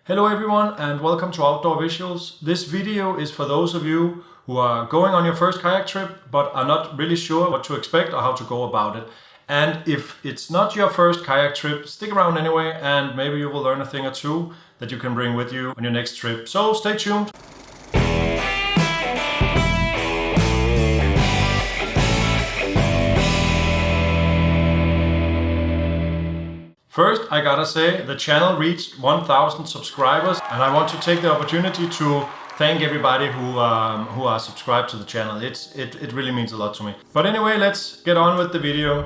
Hello everyone and welcome to Outdoor Visuals. This video is for those of you who are going on your first kayak trip but are not really sure what to expect or how to go about it. And if it's not your first kayak trip, stick around anyway and maybe you will learn a thing or two that you can bring with you on your next trip. So stay tuned. First, I gotta say, the channel reached 1,000 subscribers and I want to take the opportunity to thank everybody who are subscribed to the channel. It really means a lot to me. But anyway, let's get on with the video.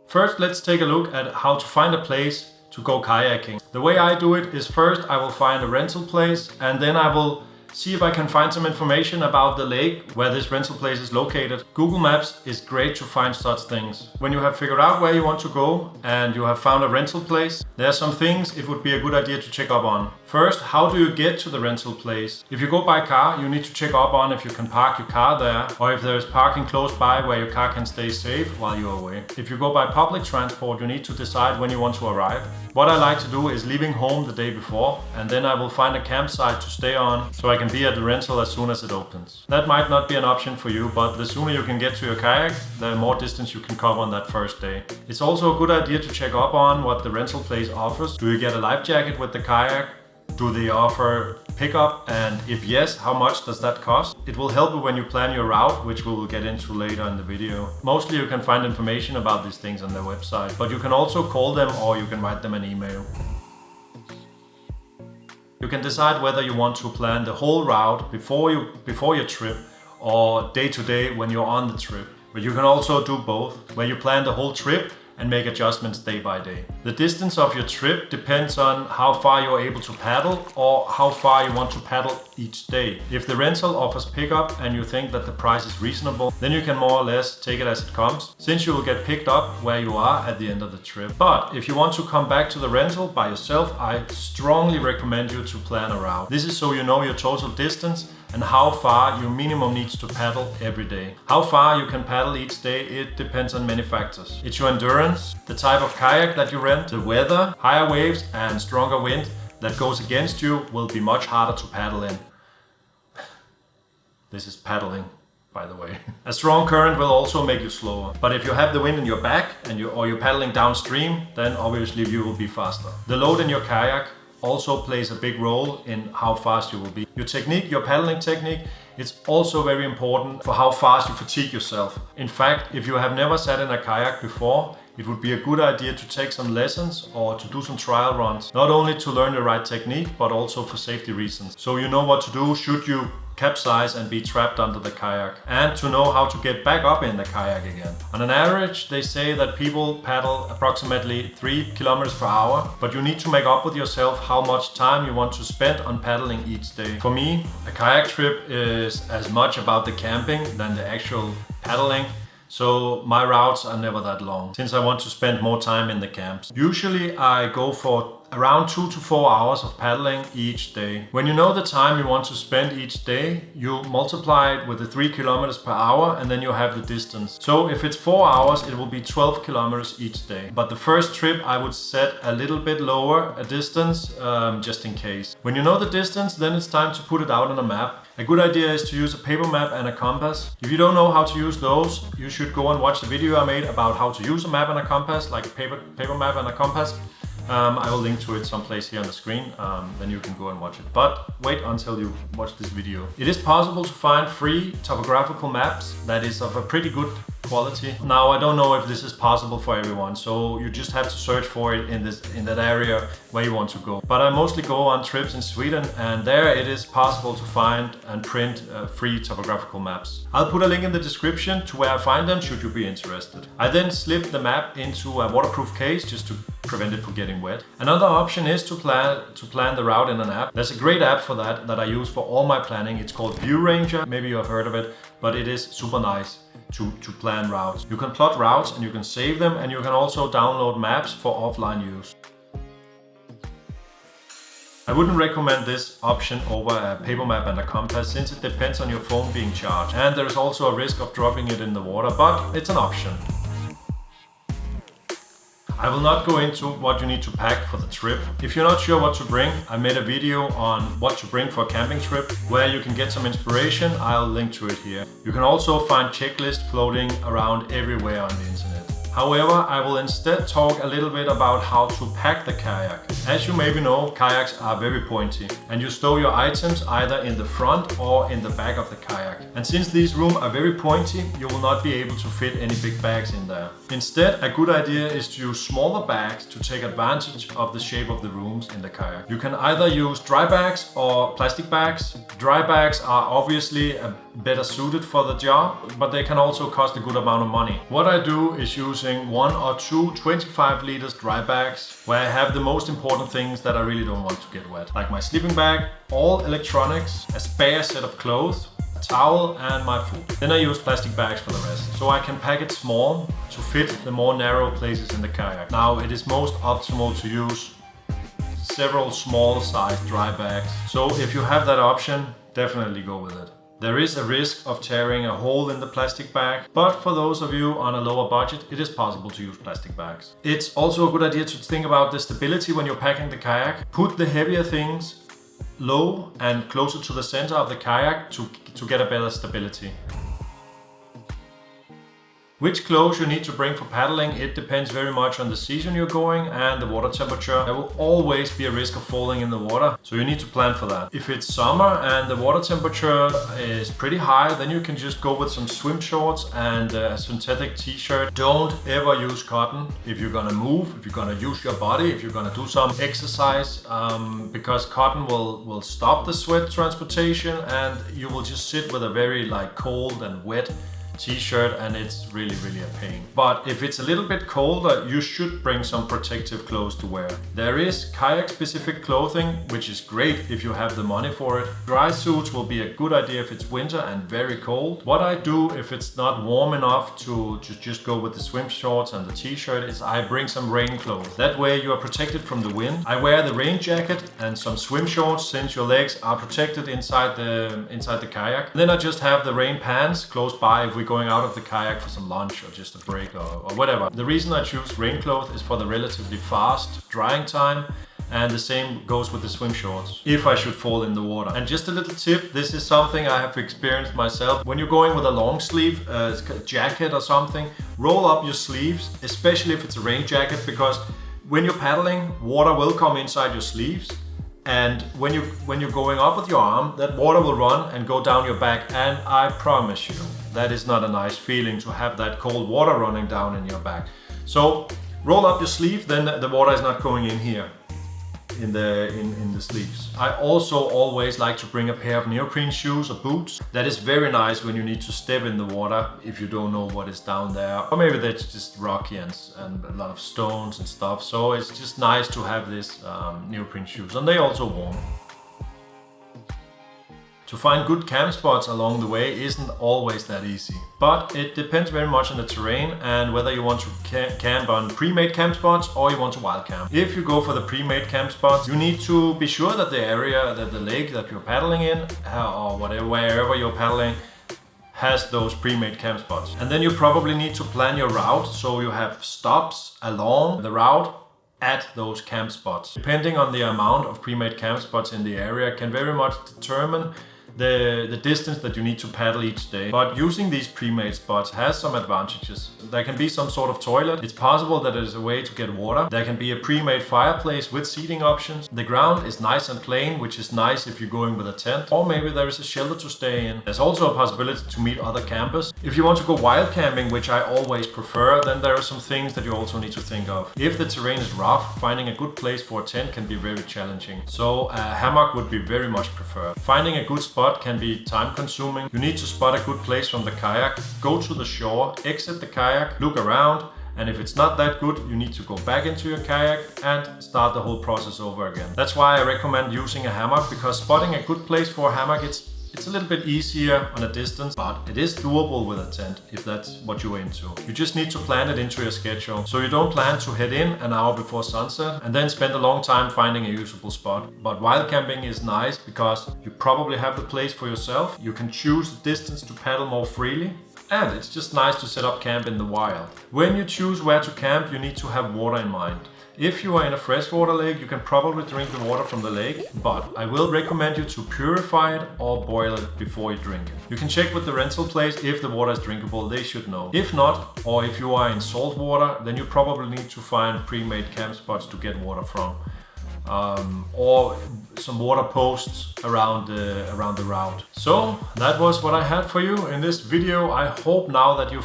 First, let's take a look at how to find a place to go kayaking. The way I do it is first I will find a rental place and then I will see if I can find some information about the lake where this rental place is located. Google Maps is great to find such things. When you have figured out where you want to go and you have found a rental place, there are some things it would be a good idea to check up on. First, how do you get to the rental place? If you go by car, you need to check up on if you can park your car there or if there is parking close by where your car can stay safe while you're away. If you go by public transport, you need to decide when you want to arrive. What I like to do is leaving home the day before and then I will find a campsite to stay on so I can be at the rental as soon as it opens. That might not be an option for you, but the sooner you can get to your kayak, the more distance you can cover on that first day. It's also a good idea to check up on what the rental place offers. Do you get a life jacket with the kayak? Do they offer pickup? And if yes, how much does that cost? It will help you when you plan your route, which we will get into later in the video. Mostly you can find information about these things on their website, but you can also call them or you can write them an email. You can decide whether you want to plan the whole route before your trip or day to day when you're on the trip. But you can also do both, where you plan the whole trip and make adjustments day by day. The distance of your trip depends on how far you're able to paddle or how far you want to paddle each day. If the rental offers pickup and you think that the price is reasonable, then you can more or less take it as it comes, since you will get picked up where you are at the end of the trip. But if you want to come back to the rental by yourself, I strongly recommend you to plan a route. This is so you know your total distance and how far you minimum needs to paddle every day. How far you can paddle each day, it depends on many factors. It's your endurance, the type of kayak that you rent, the weather, higher waves and stronger wind that goes against you will be much harder to paddle in. This is paddling, by the way. A strong current will also make you slower. But if you have the wind in your back and you're paddling downstream, then obviously you will be faster. The load in your kayak also plays a big role in how fast you will be. Your technique, your paddling technique, it's also very important for how fast you fatigue yourself. In fact, if you have never sat in a kayak before, it would be a good idea to take some lessons or to do some trial runs, not only to learn the right technique, but also for safety reasons. So you know what to do should you capsize and be trapped under the kayak, and to know how to get back up in the kayak again. On an average, they say that people paddle approximately 3 kilometers per hour, but you need to make up with yourself how much time you want to spend on paddling each day. For me, a kayak trip is as much about the camping than the actual paddling. So my routes are never that long, since I want to spend more time in the camps. Usually I go for around 2 to 4 hours of paddling each day. When you know the time you want to spend each day, you multiply it with the 3 kilometers per hour and then you have the distance. So if it's 4 hours, it will be 12 kilometers each day. But the first trip I would set a little bit lower a distance, just in case. When you know the distance, then it's time to put it out on a map. A good idea is to use a paper map and a compass. If you don't know how to use those, you should go and watch the video I made about how to use a map and a compass, like a paper map and a compass. I will link to it someplace here on the screen, then you can go and watch it. But wait until you watch this video. It is possible to find free topographical maps that is of a pretty good quality. Now I don't know if this is possible for everyone, so you just have to search for it in that area where you want to go. But I mostly go on trips in Sweden and there it is possible to find and print free topographical maps. I'll put a link in the description to where I find them should you be interested. I then slip the map into a waterproof case just to prevent it from getting wet. Another option is to plan the route in an app. There's a great app for that I use for all my planning. It's called View Ranger. Maybe you have heard of it, but it is super nice to plan routes. You can plot routes and you can save them, and you can also download maps for offline use. I wouldn't recommend this option over a paper map and a compass, since it depends on your phone being charged and there is also a risk of dropping it in the water, but it's an option. I will not go into what you need to pack for the trip. If you're not sure what to bring, I made a video on what to bring for a camping trip where you can get some inspiration. I'll link to it here. You can also find checklists floating around everywhere on the internet. However, I will instead talk a little bit about how to pack the kayak. As you maybe know, kayaks are very pointy and you stow your items either in the front or in the back of the kayak. And since these rooms are very pointy, you will not be able to fit any big bags in there. Instead, a good idea is to use smaller bags to take advantage of the shape of the rooms in the kayak. You can either use dry bags or plastic bags. Dry bags are obviously better suited for the job, but they can also cost a good amount of money. What I do is using 1 or 2 25 liters dry bags where I have the most important things that I really don't want to get wet, like my sleeping bag, all electronics, a spare set of clothes, a towel and my food. Then I use plastic bags for the rest, so I can pack it small to fit the more narrow places in the kayak. Now it is most optimal to use several small sized dry bags, so if you have that option, definitely go with it. There is a risk of tearing a hole in the plastic bag, but for those of you on a lower budget, it is possible to use plastic bags. It's also a good idea to think about the stability when you're packing the kayak. Put the heavier things low and closer to the center of the kayak to get a better stability. Which clothes you need to bring for paddling, it depends very much on the season you're going and the water temperature. There will always be a risk of falling in the water, so you need to plan for that. If it's summer and the water temperature is pretty high, then you can just go with some swim shorts and a synthetic t-shirt. Don't ever use cotton if you're gonna move, if you're gonna use your body, if you're gonna do some exercise, because cotton will stop the sweat transportation and you will just sit with a very cold and wet t-shirt and it's really a pain. But if it's a little bit colder, you should bring some protective clothes to wear. There is kayak specific clothing, which is great if you have the money for it. Dry suits will be a good idea if it's winter and very cold. What I do if it's not warm enough to just go with the swim shorts and the t-shirt is I bring some rain clothes. That way you are protected from the wind. I wear the rain jacket and some swim shorts since your legs are protected inside the kayak. Then I just have the rain pants close by if we going out of the kayak for some lunch or just a break or whatever. The reason I choose rain clothes is for the relatively fast drying time, and the same goes with the swim shorts if I should fall in the water. And just a little tip, this is something I have experienced myself. When you're going with a long sleeve jacket or something, roll up your sleeves, especially if it's a rain jacket, because when you're paddling, water will come inside your sleeves. And when you're going up with your arm, that water will run and go down your back, and I promise you, that is not a nice feeling to have that cold water running down in your back. So roll up your sleeve, then the water is not going in here in the sleeves. I also always like to bring a pair of neoprene shoes or boots. That is very nice when you need to step in the water if you don't know what is down there, or maybe that's just rocky and a lot of stones and stuff. So it's just nice to have this neoprene shoes, and they also warm. To find good camp spots along the way isn't always that easy, but it depends very much on the terrain and whether you want to camp on pre-made camp spots or you want to wild camp. If you go for the pre-made camp spots, you need to be sure that the area, that the lake that you're paddling in or wherever you're paddling has those pre-made camp spots. And then you probably need to plan your route so you have stops along the route at those camp spots. Depending on the amount of pre-made camp spots in the area can very much determine the distance that you need to paddle each day. But using these pre-made spots has some advantages. There can be some sort of toilet. It's possible that there's a way to get water. There can be a pre-made fireplace with seating options. The ground is nice and plain, which is nice if you're going with a tent. Or maybe there is a shelter to stay in. There's also a possibility to meet other campers. If you want to go wild camping, which I always prefer, then there are some things that you also need to think of. If the terrain is rough, finding a good place for a tent can be very challenging. So a hammock would be very much preferred. Finding a good spot can be time consuming. You need to spot a good place from the kayak, go to the shore, exit the kayak, look around, and if it's not that good, you need to go back into your kayak and start the whole process over again. That's why I recommend using a hammock, because spotting a good place for a hammock, it's a little bit easier on a distance, but it is doable with a tent if that's what you're into. You just need to plan it into your schedule. So you don't plan to head in an hour before sunset and then spend a long time finding a usable spot. But wild camping is nice because you probably have the place for yourself. You can choose the distance to paddle more freely. And it's just nice to set up camp in the wild. When you choose where to camp, you need to have water in mind. If you are in a freshwater lake, you can probably drink the water from the lake, but I will recommend you to purify it or boil it before you drink it. You can check with the rental place if the water is drinkable, they should know. If not, or if you are in salt water, then you probably need to find pre-made camp spots to get water from. Or some water posts around the route. So that was what I had for you in this video. I hope now that you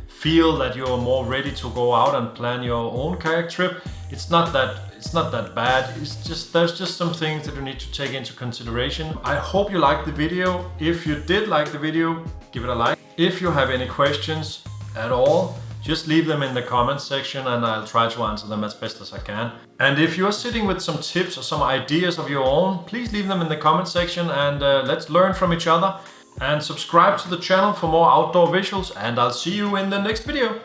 feel that you're more ready to go out and plan your own kayak trip. It's not that bad. There's just some things that you need to take into consideration. I hope you liked the video. If you did like the video, give it a like. If you have any questions at all, just leave them in the comments section and I'll try to answer them as best as I can. And if you're sitting with some tips or some ideas of your own, please leave them in the comments section and let's learn from each other. And subscribe to the channel for more outdoor visuals, and I'll see you in the next video.